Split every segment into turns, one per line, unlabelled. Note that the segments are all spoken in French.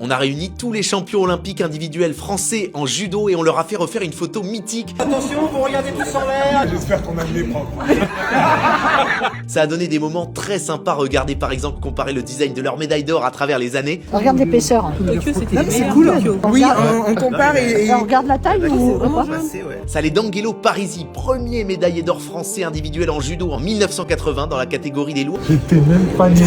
On a réuni tous les champions olympiques individuels français en judo et on leur a fait refaire une photo mythique.
Attention, vous regardez tous en l'air.
J'espère qu'on a le nez propre.
Ça a donné des moments très sympas. Regardez par exemple comparer le design de leur médaille d'or à travers les années.
On regarde l'épaisseur.
C'est cool. Oui, on compare et...
On regarde la taille ou pas?
Ça allait d'Angelo Parisi, premier médaillé d'or français individuel en judo en 1980 dans la catégorie des lourds.
J'étais même pas né.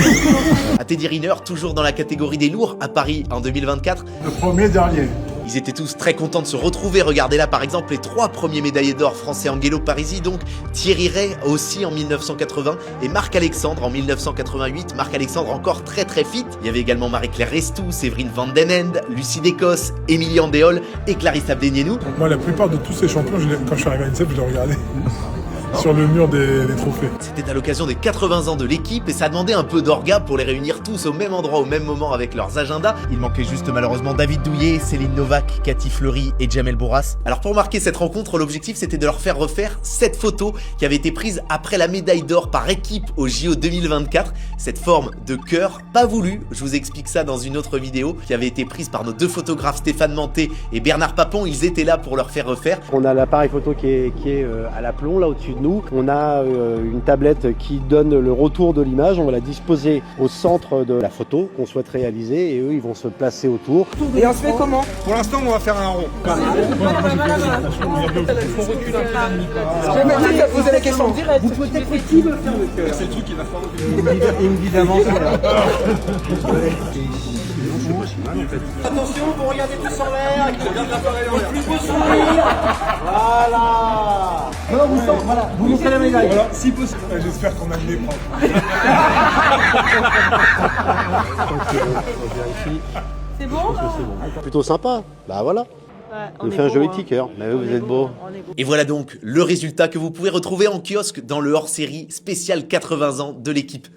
À Teddy Riner, toujours dans la catégorie des lourds, à Paris en 2024.
Le premier dernier.
Ils étaient tous très contents de se retrouver. Regardez là par exemple les 3 premiers médaillés d'or français, Angelo Parisi, donc Thierry Rey aussi en 1980 et Marc Alexandre en 1988. Marc Alexandre encore très fit. Il y avait également Marie-Claire Restou, Séverine Van Den End, Lucie Descosses, Émilie Andéol et Clarisse Abdenienou.
Moi, la plupart de tous ces champions, quand je suis arrivé à l'INSEP, je les regardais sur le mur des trophées.
C'était à l'occasion des 80 ans de l'équipe et ça demandait un peu d'orga pour les réunir tous au même endroit, au même moment avec leurs agendas. Il manquait juste malheureusement David Douillet, Céline Novak, Cathy Fleury et Jamel Bourras. Alors pour marquer cette rencontre, l'objectif c'était de leur faire refaire cette photo qui avait été prise après la médaille d'or par équipe au JO 2024. Cette forme de cœur, pas voulu, je vous explique ça dans une autre vidéo qui avait été prise par nos 2 photographes Stéphane Manté et Bernard Papon. Ils étaient là pour leur faire refaire.
On a l'appareil photo qui est à l'aplomb là au-dessus de nous. On a une tablette qui donne le retour de l'image. On va la disposer au centre de la photo qu'on souhaite réaliser et eux ils vont se placer autour.
Et on se fait comment?
Pour l'instant, on va faire un rond.
On recule un peu. Je vais poser la question. Vous peut-être qui veut faire le cœur?
C'est le truc qui va faire.
Évidemment.
Attention, vous regardez tous en l'air. Et plus beau sourire. Voilà. Non, vous montrez la médaille.
Voilà, si possible. J'espère qu'on a le nez propre.
C'est bon là?
Plutôt sympa. Bah voilà. On fait un joli petit cœur. Mais vous êtes beau.
Et voilà donc le résultat que vous pouvez retrouver en kiosque dans le hors-série spécial 80 ans de l'équipe.